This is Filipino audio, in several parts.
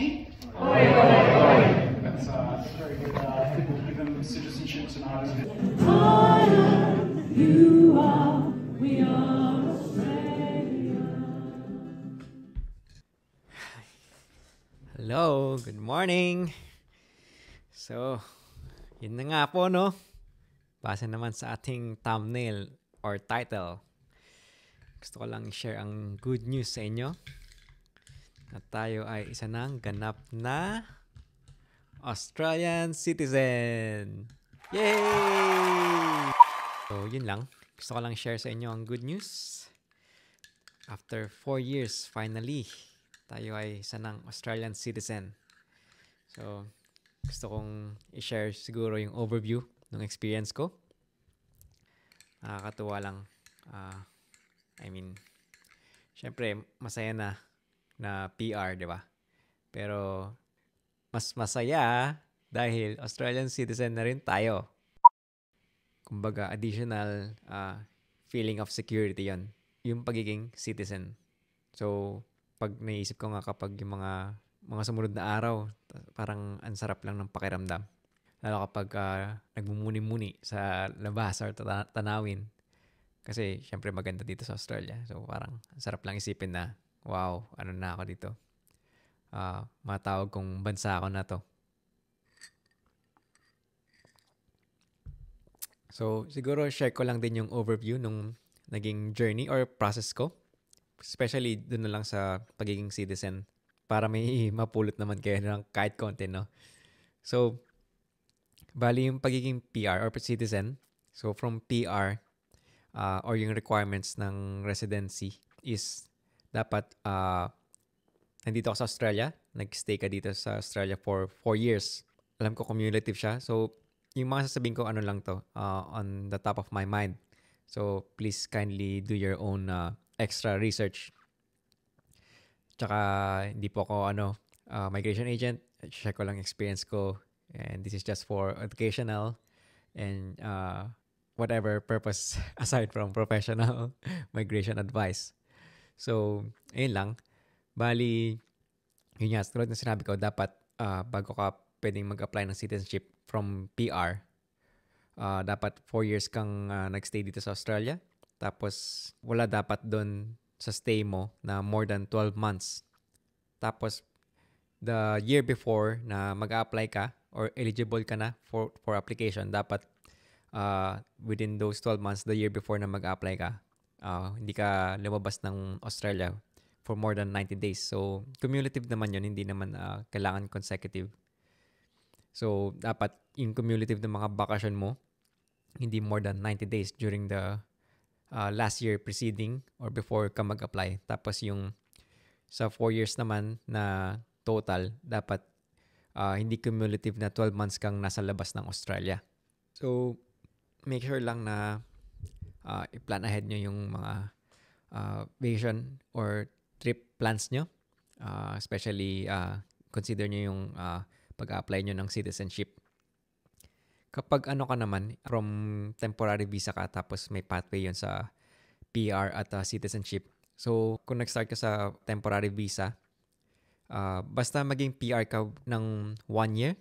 Aussie? That's very good. We'll give them citizenship tonight. You are, we are Australia. Hello, good morning. So, yun na nga po, no? Base naman sa ating thumbnail or title. Gusto ko lang share ang good news sa inyo. At tayo ay isa ng ganap na Australian citizen. Yay! So, yun lang. Gusto ko lang share sa inyo ang good news. After 4 years, finally, tayo ay isa ng Australian citizen. So, gusto kong i-share siguro yung overview ng experience ko. Nakakatuwa lang. Syempre, masaya na PR, di ba? Pero, mas masaya dahil Australian citizen na rin tayo. Kumbaga, additional feeling of security yon, yung pagiging citizen. So, pag naisip ko nga kapag yung mga sumunod na araw, parang ang sarap lang ng pakiramdam. Lalo kapag nagmumuni-muni sa labas or tanawin. Kasi, syempre maganda dito sa Australia. So, parang ang sarap lang isipin na, wow, ano na ako dito. Matawag kong bansa ako na to. So, siguro share ko lang din yung overview nung naging journey or process ko. Especially dun na lang sa pagiging citizen para may mapulot naman kayo ng kahit konti, no? So, bali yung pagiging PR or citizen. So, from PR or yung requirements ng residency is dapat nandito ka sa Australia. Nag-stay ka dito sa Australia for 4 years. Alam ko cumulative siya. So, yung mga sasabihin ko, ano lang to, on the top of my mind. So, please kindly do your own extra research. Tsaka, hindi po ako, migration agent. Check ko lang experience ko. And this is just for educational and whatever purpose aside from professional migration advice. So, ayun lang. Bali, yun nga, tulad na sinabi ko, dapat bago ka pwedeng mag-apply ng citizenship from PR, dapat 4 years kang nag-stay dito sa Australia. Tapos, wala dapat doon sa stay mo na more than 12 months. Tapos, the year before na mag-a-apply ka or eligible ka na for application, dapat within those 12 months, the year before na mag-a-apply ka, hindi ka lumabas ng Australia for more than 90 days. So, cumulative naman yun, hindi naman kailangan consecutive. So, dapat yung cumulative ng mga bakasyon mo, hindi more than 90 days during the last year preceding or before ka mag-apply. Tapos yung sa 4 years naman na total, dapat hindi cumulative na 12 months kang nasa labas ng Australia. So, make sure lang na i-plan ahead nyo yung mga vacation or trip plans nyo. Especially, consider nyo yung pag-apply nyo ng citizenship. Kapag ka naman, from temporary visa ka, tapos may pathway yun sa PR at citizenship. So, kung nag-start ka sa temporary visa, basta maging PR ka ng 1 year,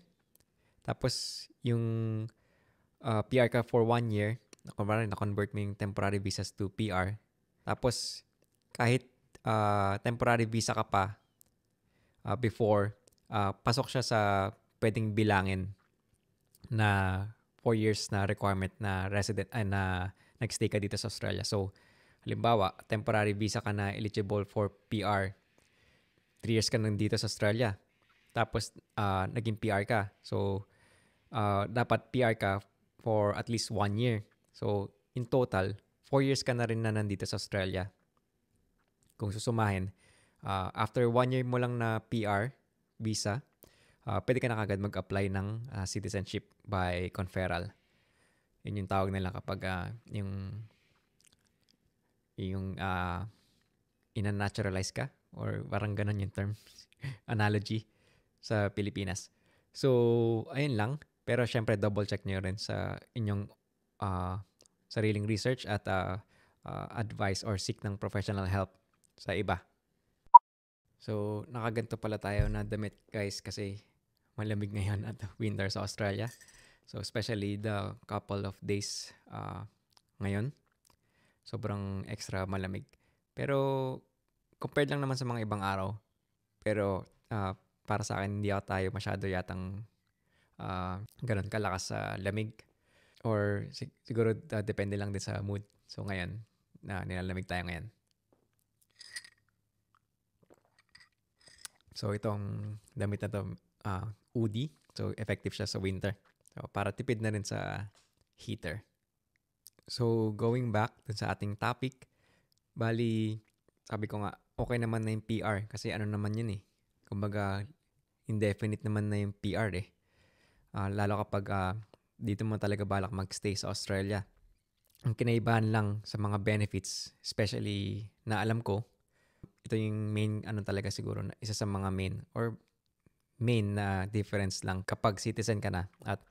tapos yung PR ka for 1 year, na-convert mo yung temporary visas to PR, tapos kahit temporary visa ka pa before, pasok siya sa pwedeng bilangin na 4 years na requirement na resident na nag-stay ka dito sa Australia. So, halimbawa, temporary visa ka na eligible for PR. 3 years ka nandito sa Australia. Tapos, naging PR ka. So, dapat PR ka for at least 1 year. So, in total, 4 years ka na rin na nandito sa Australia. Kung susumahin, after 1 year mo lang na PR visa, pwede ka na kagad mag-apply ng citizenship by conferral. Yun yung tawag nila kapag yung ina-naturalize ka or parang ganun yung term, analogy sa Pilipinas. So, ayun lang. Pero syempre, double check nyo rin sa inyong sariling research at advice or seek ng professional help sa iba. So, nakaganto pala tayo na damit guys kasi malamig ngayon at winter sa Australia. So, especially the couple of days ngayon, sobrang extra malamig. Pero, compared lang naman sa mga ibang araw. Pero, para sa akin, hindi ako tayo masyado yatang ganun kalakas sa lamig. Or siguro depende lang din sa mood. So, ngayon, nilalamig tayo ngayon. So, itong damit na to, hoodie. So, effective siya sa winter. So, para tipid na rin sa heater. So, going back dun sa ating topic, bali, sabi ko nga, okay naman na yung PR. Kasi ano naman yun eh. Kumbaga, indefinite naman na yung PR eh. Lalo kapag dito mo talaga balak magstay sa Australia. Ang kinaibahan lang sa mga benefits, especially na alam ko, ito yung main talaga siguro na isa sa mga main na difference lang kapag citizen ka na at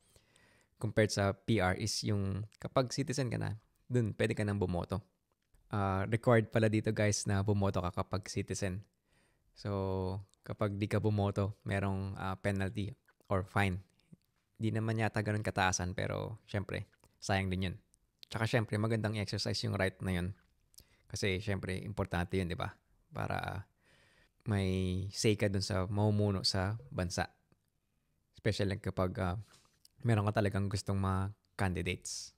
compared sa PR is yung kapag citizen ka na, dun pwede ka nang bumoto. Required pala dito guys na bumoto ka kapag citizen. So kapag di ka bumoto, merong penalty or fine. Di naman yata ganun kataasan pero syempre, sayang din yun. Tsaka syempre magandang exercise yung right na yun. Kasi syempre importante yun, di ba? Para may say ka dun sa mamumuno sa bansa. Especially kapag meron ka talagang gustong mga candidates.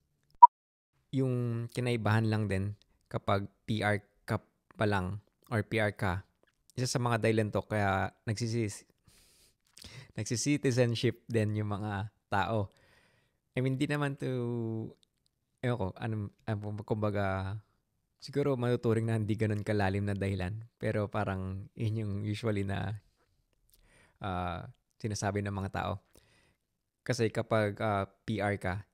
Yung kinaibahan lang din kapag PR ka pa lang or PR ka, isa sa mga dahilan to kaya nagsisitizenship din yung mga tao. I mean, di naman ewan ko, kumbaga, siguro matuturing na hindi ganun kalalim na dahilan. Pero parang yun yung usually na sinasabi ng mga tao. Kasi kapag PR ka,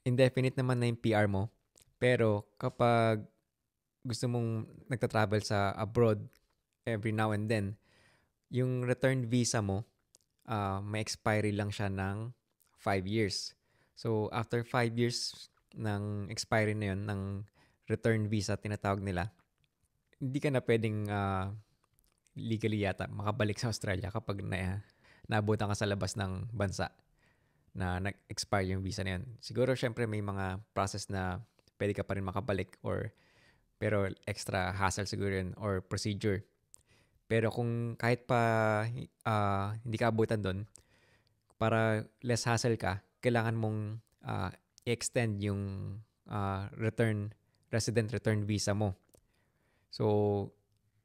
indefinite naman na yung PR mo. Pero kapag gusto mong nagta-travel sa abroad every now and then, yung return visa mo, may expiry lang siya ng 5 years. So, after 5 years ng expiry na yun, ng return visa, tinatawag nila, hindi ka na pwedeng legally yata makabalik sa Australia kapag naabutan ka sa labas ng bansa na nag-expire yung visa na yun. Siguro, syempre, may mga process na pwede ka pa rin makabalik pero extra hassle siguro yun or procedure. Pero kung kahit pa hindi ka abutan doon, para less hassle ka, kailangan mong i-extend yung resident return visa mo. So,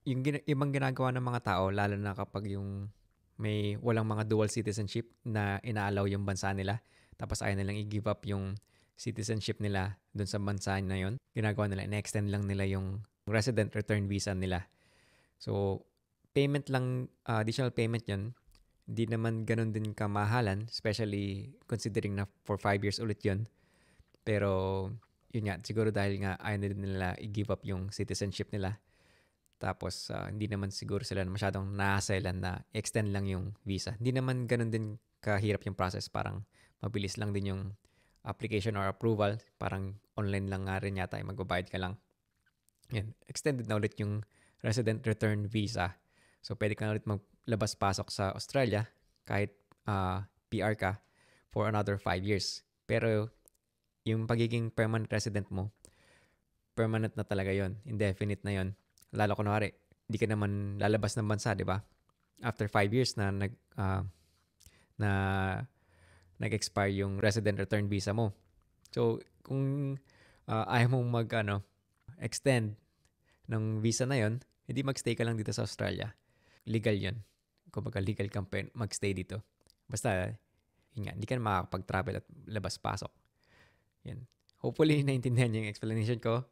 yung ibang ginagawa ng mga tao, lalo na kapag yung may walang mga dual citizenship na inaalaw yung bansa nila, tapos ayaw nilang i-give up yung citizenship nila dun sa bansa na yun, ginagawa nila, in-extend lang nila yung resident return visa nila. So, payment lang, additional payment yun. Hindi naman ganun din kamahalan, especially considering na for 5 years ulit yun. Pero, yun nga, siguro dahil nga ayaw nila i-give up yung citizenship nila. Tapos, hindi naman siguro sila masyadong nahaselan na extend lang yung visa. Hindi naman ganun din kahirap yung process. Parang mabilis lang din yung application or approval. Parang online lang nga rin yata, magbabayad ka lang. Yan, extended na ulit yung resident return visa. So, pwede ka na ulit maglabas-pasok sa Australia kahit PR ka for another 5 years. Pero, yung pagiging permanent resident mo, permanent na talaga yon, indefinite na yon. Lalo kunwari, hindi ka naman lalabas ng bansa, di ba? After 5 years na nag-expire yung resident return visa mo. So, kung ayaw mong extend ng visa na yon, hindi magstay ka lang dito sa Australia. Legal yon. Kumbaga, legal kang magstay dito. Basta, yun nga, hindi ka na makakapag-travel at labas-pasok. Yan. Hopefully, naintindihan niyo yung explanation ko.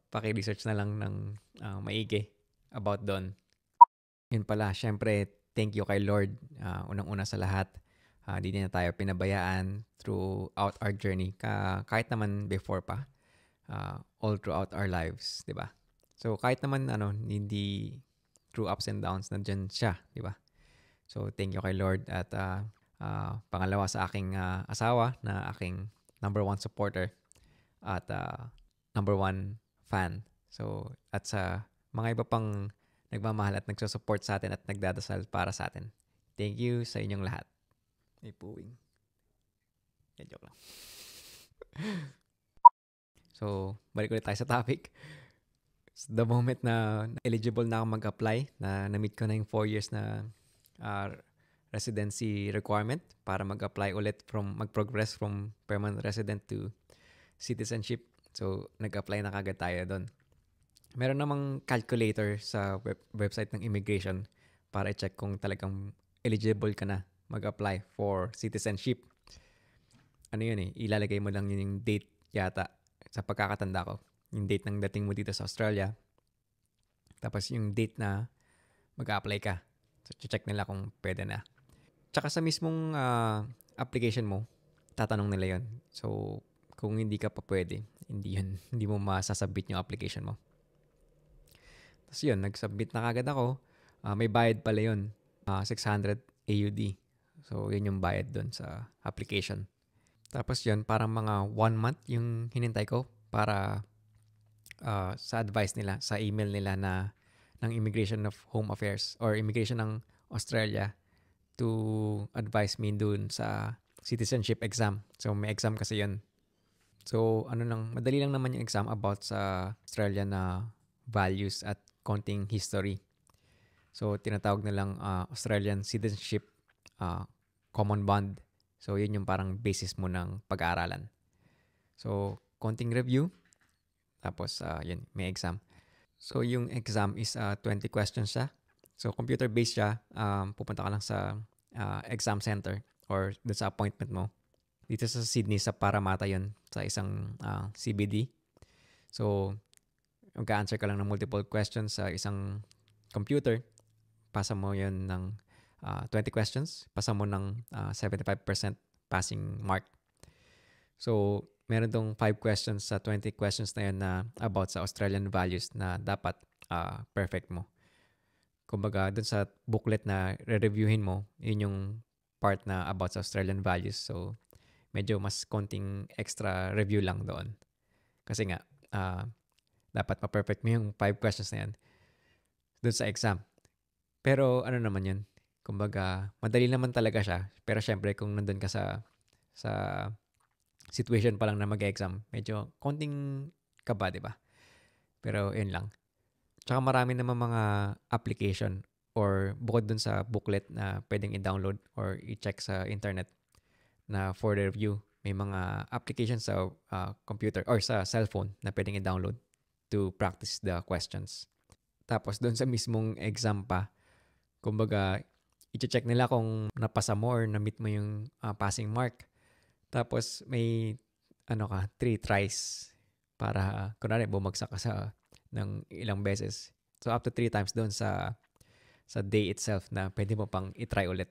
Paki-research na lang ng maigi about doon. Yun pala, syempre, thank you kay Lord. Unang-una sa lahat, di na tayo pinabayaan throughout our journey. Kahit naman before pa, all throughout our lives, di ba? So, kahit naman, hindi through ups and downs, nandyan siya, di ba? So, thank you kay Lord. At pangalawa sa aking asawa na aking number 1 supporter at number 1 fan. So, at sa mga iba pang nagmamahal at nagsusupport sa atin at nagdadasal para sa atin. Thank you sa inyong lahat. May puwing. Joke lang. So, balik ulit tayo sa topic. The moment na eligible na ako mag-apply, na na-meet ko na yung 4 years na residency requirement para mag-apply ulit mag-progress from permanent resident to citizenship. So, nag-apply na kagad tayo doon. Meron namang calculator sa website ng immigration para i-check kung talagang eligible ka na mag-apply for citizenship. Ano yun ilalagay mo lang yun yung date yata sa pagkakatanda ko. Yung date ng dating mo dito sa Australia. Tapos yung date na mag-apply ka. So, check nila kung pwede na. Tsaka sa mismong application mo, tatanong nila yun. So, kung hindi ka pa pwede, hindi mo masasubmit yung application mo. Tapos yun, nag-submit na kagad ako. May bayad pala yun. 600 AUD. So, yun yung bayad doon sa application. Tapos yun, parang mga 1 month yung hinintay ko para sa advice nila, sa email nila ng Immigration of Home Affairs or Immigration ng Australia to advise me dun sa citizenship exam. So, may exam kasi yun. So, madali lang naman yung exam about sa Australia na values at konting history. So, tinatawag nilang Australian Citizenship Common Bond. So, yun yung parang basis mo ng pag-aaralan. So, konting review. Tapos, yun, may exam. So, yung exam is 20 questions siya. So, computer-based siya. Pupunta ka lang sa exam center or doon sa appointment mo. Dito sa Sydney, sa Parramatta yun, sa isang CBD. So, mag-answer ka lang ng multiple questions sa isang computer. Pasa mo yun ng 20 questions. Pasa mo ng 75% passing mark. So, meron tong 5 questions sa 20 questions na yun na about sa Australian values na dapat perfect mo. Kumbaga, dun sa booklet na re-reviewin mo, yun yung part na about sa Australian values. So, medyo mas konting extra review lang doon. Kasi nga, dapat ma-perfect mo yung 5 questions na yan doon sa exam. Pero ano naman yun? Kumbaga, madali naman talaga siya. Pero syempre, kung nandun ka sa situation pa lang na mag-exam, medyo konting kaba, di ba? Pero yun lang. Tsaka marami naman mga application or bukod dun sa booklet na pwedeng i-download or i-check sa internet na for the review, may mga applications sa computer or sa cellphone na pwedeng i-download to practice the questions. Tapos doon sa mismong exam pa, kumbaga, i-check nila kung napasa mo or na-meet mo yung passing mark. Tapos may 3 tries para kunwari bumagsak ka ng ilang beses. So up to 3 times doon sa day itself na pwede mo pang i-try ulit.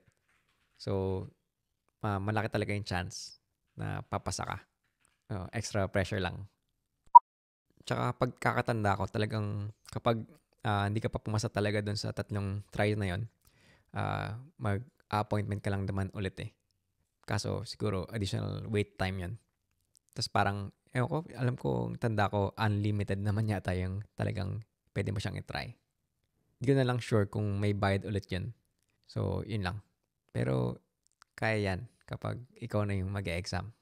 So malaki talaga yung chance na papasa ka. Extra pressure lang. Tsaka pagkakatanda ko, talagang kapag hindi ka pa pumasa talaga doon sa 3 try na yon, mag-appointment ka lang naman ulit eh. Kaso siguro additional wait time yan. Tapos parang, alam ko, tanda ko, unlimited naman yata yung talagang pwede mo siyang i-try. Hindi ko na lang sure kung may bayad ulit yun. So, yun lang. Pero, kaya yan kapag ikaw na yung mag-e-exam.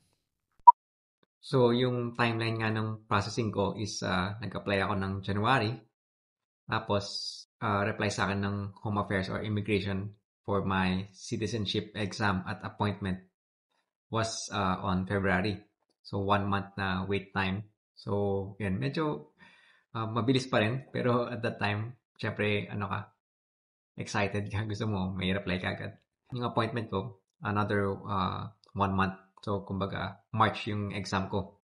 So, yung timeline nga ng processing ko is nag-apply ako ng January. Tapos, reply sa akin ng Home Affairs or Immigration for my citizenship exam at appointment was on February. So, 1 month na wait time. So, yun, medyo mabilis pa rin. Pero at that time, syempre, excited ka. Gusto mo, may reply ka agad. Yung appointment ko, another 1 month. So, kumbaga, March yung exam ko.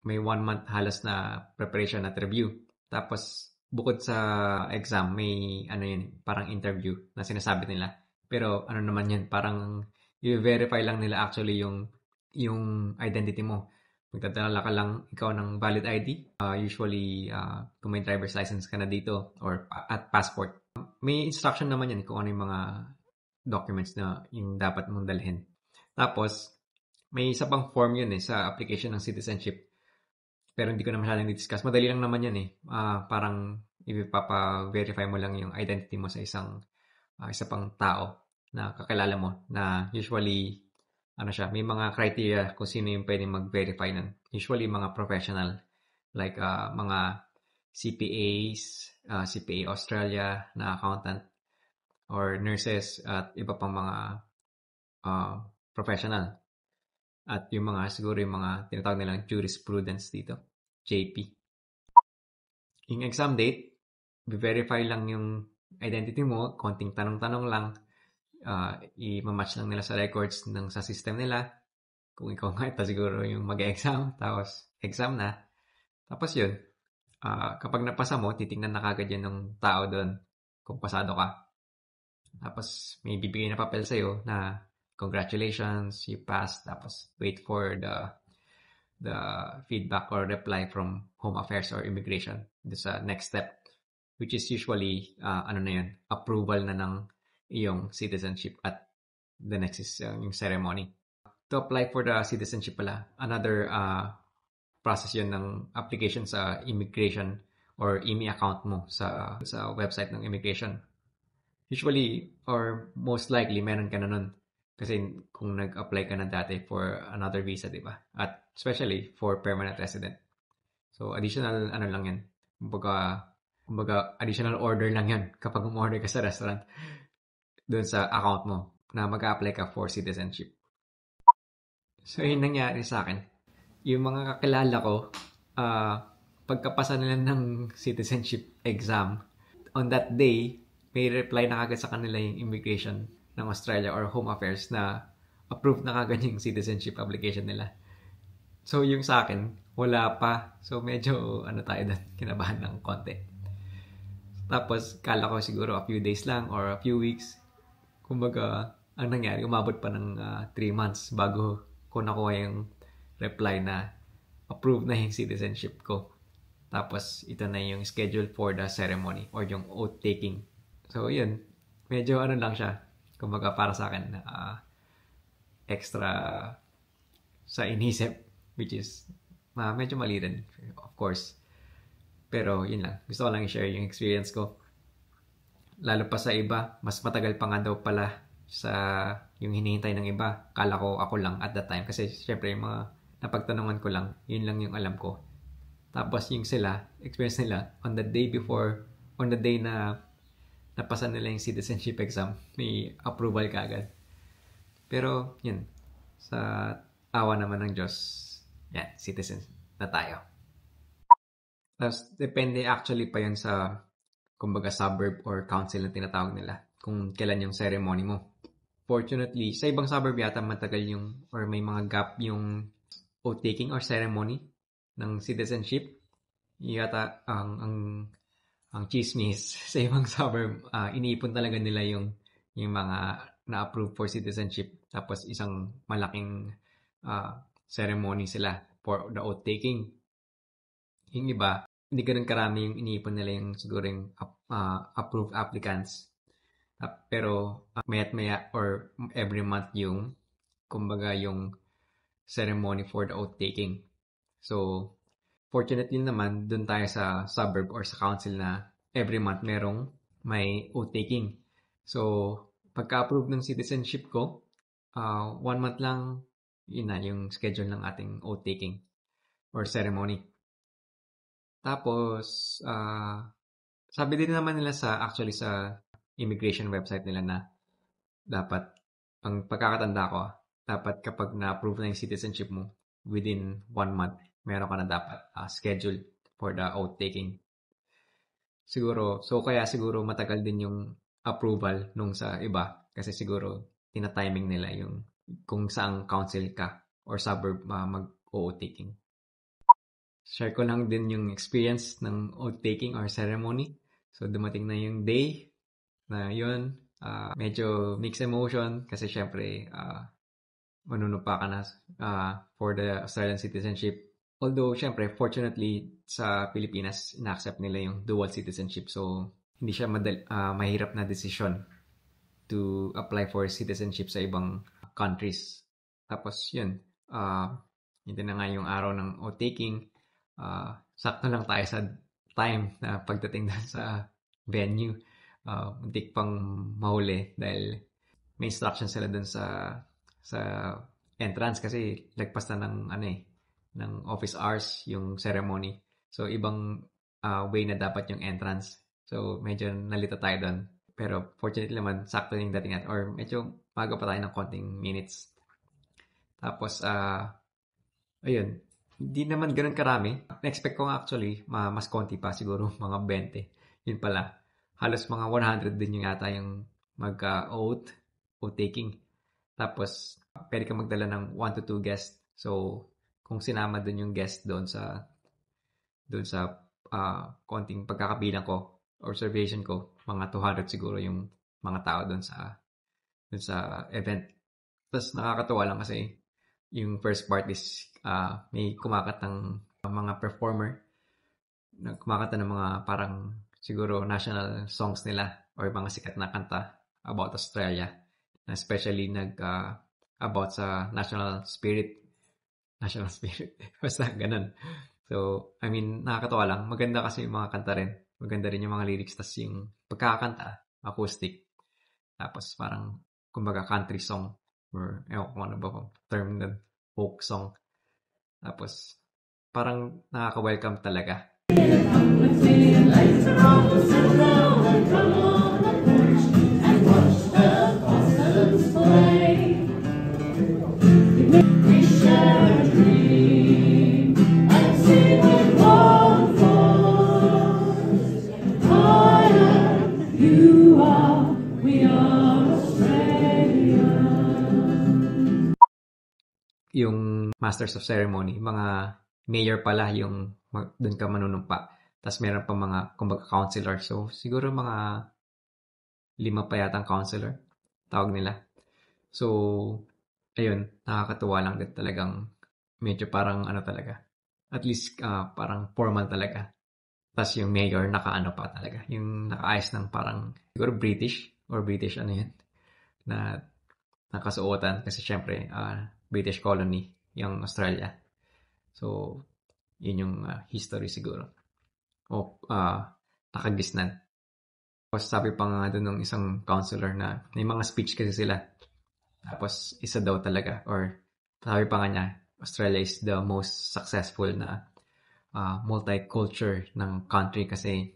May 1 month halos na preparation at review. Tapos, bukod sa exam, may parang interview na sinasabi nila. Pero naman yan, parang i-verify lang nila actually yung identity mo. Magdadala ka lang ikaw ng valid ID. Usually, kung may driver's license ka na dito or at passport. May instruction naman yan kung ano yung mga documents na yung dapat mong dalhin. Tapos, may isa pang form yun sa application ng citizenship. Pero hindi ko na masyadong discuss. Madali lang naman yan parang ipapa-verify mo lang yung identity mo sa isa pang tao na kakilala mo na usually may mga criteria kung sino yung pwedeng mag-verify nun. Usually mga professional like mga CPAs, CPA Australia na accountant or nurses at iba pang mga professional. At yung siguro yung mga tinatawag nilang jurisprudence dito, JP. Yung exam date, verify lang yung identity mo, konting tanong-tanong lang, i-match lang nila sa records sa system nila. Kung ikaw nga, ito siguro yung mag-exam, tapos exam na. Tapos yun, kapag napasa mo, titingnan na kagad yun ng tao doon kung pasado ka. Tapos may bibigay na papel sa'yo na congratulations, you passed. Tapos wait for the feedback or reply from Home Affairs or Immigration. This next step, which is usually approval na ng iyong citizenship at the next is yung ceremony. To apply for the citizenship pala, another process yun ng application sa immigration or IMI account mo sa website ng immigration. Usually or most likely meron ka na nun kasi kung nag-apply ka na dati for another visa, di ba? At especially for permanent resident. So additional lang yan. Kumbaga additional order lang yan kapag umorder ka sa restaurant doon sa account mo na mag-apply ka for citizenship. So yun nangyari sa akin. Yung mga kakilala ko, pagkapasa nila ng citizenship exam, on that day, may reply na kagad sa kanila yung immigration ng Australia or Home Affairs na approved na kagad yung citizenship application nila. So yung sa akin, wala pa. So medyo tayo doon, kinabahan ng konti. Tapos kala ko siguro a few days lang or a few weeks. Kumbaga, ang nangyari, umabot pa ng 3 months bago ko nakuha yung reply na approved na yung citizenship ko. Tapos ito na yung schedule for the ceremony or yung oath taking. So yun, medyo lang siya. Kumbaga para sa akin, extra sa inisip, which is medyo mali din, of course. Pero yun lang, gusto ko lang i-share yung experience ko. Lalo pa sa iba, mas matagal pa nga daw pala sa yung hinihintay ng iba. Kala ko ako lang at that time. Kasi syempre yung mga napagtanungan ko lang, yun lang yung alam ko. Tapos yung experience nila, on the day na napasa nila yung citizenship exam, may approval kaagad. Pero yun, sa awa naman ng Diyos, yan, citizen na tayo. Tapos depende actually pa yun sa kumbaga suburb or council na tinatawag nila kung kailan yung ceremony mo. Fortunately, sa ibang suburb yata matagal or may mga gap yung oath taking or ceremony ng citizenship. Yata ang chismis sa ibang suburb, iniipon talaga nila yung mga na-approve for citizenship. Tapos isang malaking ceremony sila for the oath taking. Yung iba, hindi ganun karami yung iniipon nila yung siguro yung approved applicants. Pero maya't maya or every month yung kumbaga yung ceremony for the oath taking. So fortunately naman dun tayo sa suburb or sa council na every month may oath taking. So pagka-approve ng citizenship ko, 1 month lang yun na yung schedule ng ating oath taking or ceremony. Tapos sabi din naman nila sa immigration website nila na dapat, ang pagkakatanda ko, dapat kapag na-approve na yung citizenship mo, within 1 month, meron ka na dapat schedule for the oath taking. Kaya siguro matagal din yung approval nung sa iba kasi siguro tina-timing nila yung kung saang council ka or suburb mag-oath taking. Share ko lang din yung experience ng oath taking or ceremony. So dumating na yung day na yun, medyo mixed emotion kasi syempre manunumpa ka na for the Australian citizenship. Although syempre fortunately sa Pilipinas ina-accept nila yung dual citizenship, so hindi siya mahirap na decision to apply for citizenship sa ibang countries. Tapos yun, hindi na nga yung araw ng oath taking. Sakto lang tayo sa time na pagdating doon sa venue. Muntik pang mahuli dahil may instruction sila doon sa entrance kasi lagpas na ng office hours yung ceremony. So ibang way na dapat yung entrance. So medyo nalito tayo doon. Pero fortunately naman, sakto yung dating natin. Or medyo maga pa tayo ng konting minutes. Tapos, ayun. Hindi naman ganun karami. Na-expect ko nga actually, mas konti pa siguro, mga 20. Yun pala. Halos mga 100 din yung yata yung mag-oath taking. Tapos, pwede ka magdala ng 1 to 2 guests. So, kung sinama dun yung guest doon sa konting pagkakabilang ko, observation ko, mga 200 siguro yung mga tao doon sa event. Tapos nakakatuwa lang kasi yung first part is may kumakatang mga performer na kumakata ng mga parang siguro national songs nila or mga sikat na kanta about Australia, na especially about sa national spirit basta ganun. So, I mean, nakakatawa lang. Maganda kasi yung mga kanta rin. Maganda rin yung mga lyrics. Tapos yung pagkakanta, acoustic. Tapos parang, kumbaga, country song. Or, ewan ko ano ba kung term na folk song. Tapos, parang nakaka-welcome talaga. Yung Masters of Ceremony, mga mayor pala yung doon ka manunumpa. Tapos meron pa mga, kumbaga, counselor. So, siguro mga 5 pa yatang counselor, tawag nila. So, ayun, nakakatuwa lang din talagang medyo parang ano talaga. At least parang formal talaga. Tapos yung mayor nakaano pa talaga. Yung nakaayos ng parang siguro British ano yan, na nakasuotan kasi syempre British colony yung Australia. So, yun yung history siguro. O nakagisnan. Tapos sabi pa nga doon ng isang counselor na may mga speech kasi sila. Tapos isa daw talaga, or sabi pa nga niya, Australia is the most successful na multicultural ng country kasi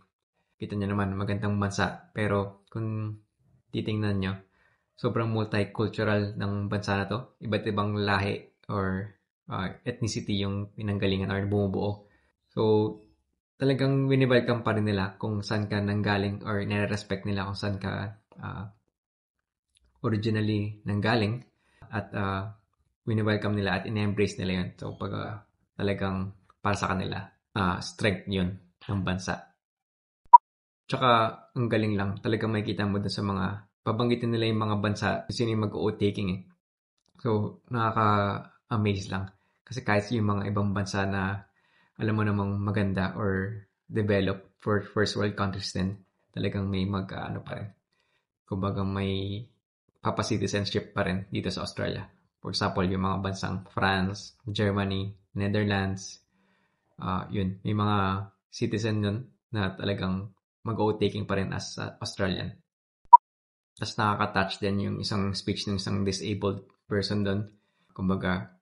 kita niyo naman magandang bansa. Pero kung titingnan nyo, sobrang multicultural ng bansa na to. Iba't ibang lahi or ethnicity yung pinanggalingan or bumubuo. So, talagang wini-welcome pa rin nila kung saan ka nanggaling or nire-respect nila kung saan ka originally nanggaling at wini-welcome nila at in-embrace nila yun. So, pag talagang para sa kanila, strength yun ng bansa. Tsaka, ang galing lang. Talagang makikita mo dun sa mga, pabanggitin nila yung mga bansa, sino yung mag-oath taking eh. So, nakaka-amaze lang. Kasi kahit yung mga ibang bansa na alam mo namang maganda or develop for first world countries din, talagang may ano pa rin. Kumbaga may papa-citizenship pa rin dito sa Australia. For example, yung mga bansang France, Germany, Netherlands, yun, may mga citizen nun na talagang mag-oath taking pa rin as Australian. Tapos nakaka-touch din yung isang speech ng isang disabled person doon. Kumbaga,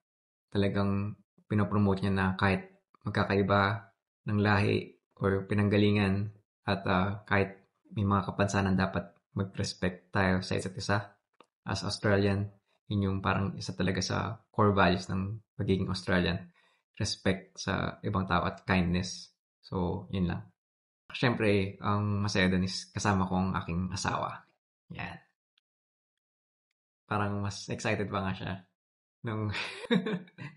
talagang pinopromote niya na kahit magkakaiba ng lahi or pinanggalingan at kahit may mga kapansanan, dapat mag-respect tayo sa isa't isa as Australian. Yun yung parang isa talaga sa core values ng pagiging Australian. Respect sa ibang tao at kindness. So, yun lang. Siyempre, ang masaya doon is kasama ko ang aking asawa. Yan. Parang mas excited pa nga siya nung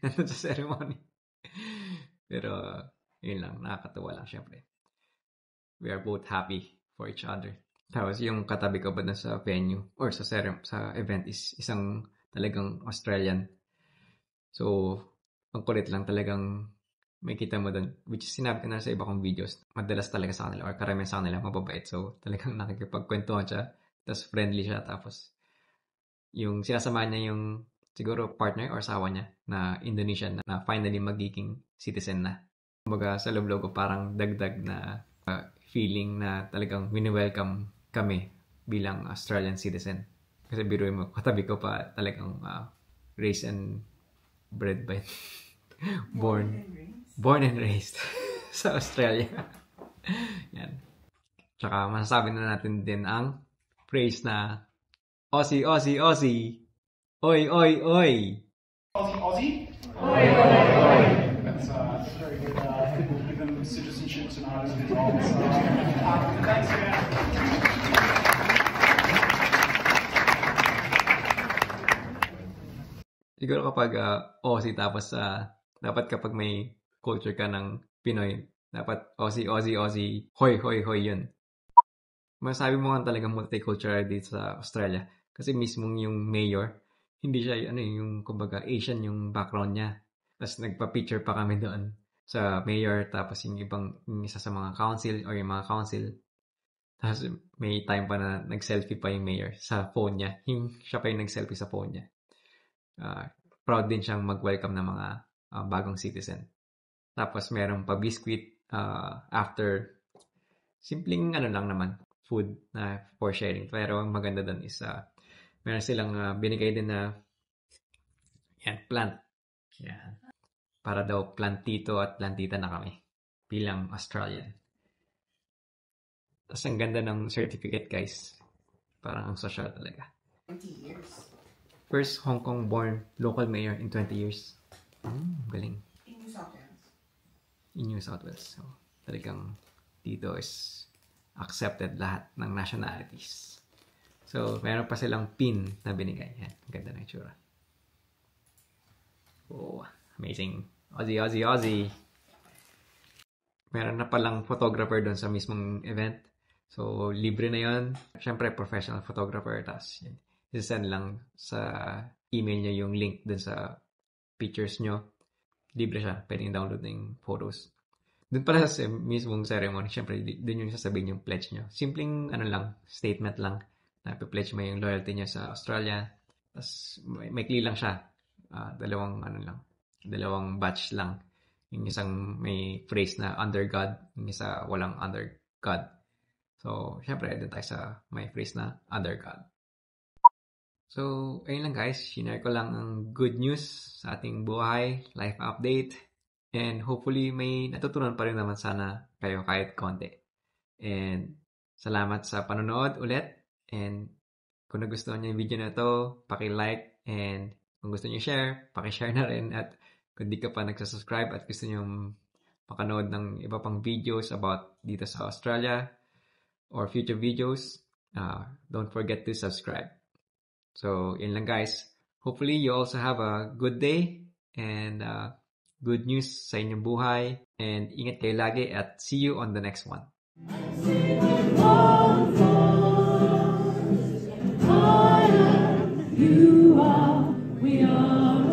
nandun sa ceremony. Pero, yun lang. Nakakatuwa lang siyempre. We are both happy for each other. Tapos yung katabi ko ba sa venue or sa event is isang talagang Australian. So, ang kulit lang talagang may kita mo doon. Which is sinabi ko na sa iba kong videos. Madalas talaga sa kanila or karamihan sa kanila mababait. So, talagang nakikipagkwentuhan siya. Tapos friendly siya. Tapos, yung sinasama niya yung siguro partner or asawa niya na Indonesian na finally magiging citizen na. Kumbaga sa loob ko parang dagdag na feeling na talagang wini-welcome kami bilang Australian citizen. Kasi biruin mo, katabi ko pa talagang raised and bred by born and raised sa Australia. Yan. Tsaka masasabi na natin din ang phrase na Aussie, Aussie, Aussie. Oi, oi, oi. Aussie, Aussie? Oi, oi, oi. That's very good. We'll give them citizenship tonight as a result. Thanks, man. Siguro kapag Aussie tapos dapat kapag may culture ka ng Pinoy, dapat Aussie, Aussie, Aussie, hoy, hoy, hoy yun. Masabi mo nga talagang multicultural dito sa Australia. Kasi mismong yung mayor, hindi siya yung kumbaga Asian yung background niya. Tapos nagpa-picture pa kami doon sa mayor, tapos yung isa sa mga council or yung mga council. Tapos may time pa na nag-selfie pa yung mayor sa phone niya. Siya pa yung nag-selfie sa phone niya. Proud din siyang mag-welcome ng mga bagong citizen. Tapos merong pa-biscuit after simpleng lang naman, food na for sharing. Pero ang maganda doon is meron silang binigay din na plant. Yan. Para daw plantito at plantita na kami bilang Australian. Tapos ang ganda ng certificate, guys. Parang ang social talaga. 20 years. First Hong Kong-born local mayor in 20 years. Galing. In New South Wales. In New South Wales. So, talagang dito is accepted lahat ng nationalities. So, meron pa silang pin na binigay. Yan. Ang ganda ng itsura. Oh, amazing. Aussie, Aussie, Aussie. Meron na palang photographer doon sa mismong event. So, libre na yon. Siyempre, professional photographer. Tapos, isasend lang sa email nyo yung link dun sa pictures nyo. Libre siya. Pwedeng download na yung photos. Dun pala sa mismong ceremony, syempre, dun yung sasabihin yung pledge nyo. Simpleng, statement lang. Na pledge mo yung loyalty nyo sa Australia. Tapos, may lang siya. Dalawang batch lang. Yung isang may phrase na under God. Yung isa walang under God. So, syempre, dun tayo sa may phrase na under God. So, ayun lang guys. Shinare ko lang ang good news sa ating buhay, life update. And hopefully, may natutunan pa rin naman sana kayo kahit konti. And salamat sa panonood ulit. And kung nagustuhan niyo yung video na to, paki-like. And kung gusto niyo share, paki-share na rin. At kung di ka pa nagsasubscribe at gusto niyo makanood ng iba pang videos about dito sa Australia or future videos, don't forget to subscribe. So, yun lang guys. Hopefully, you also have a good day and good news sa inyong buhay. And ingat kayo lagi at see you on the next one. You are, we are.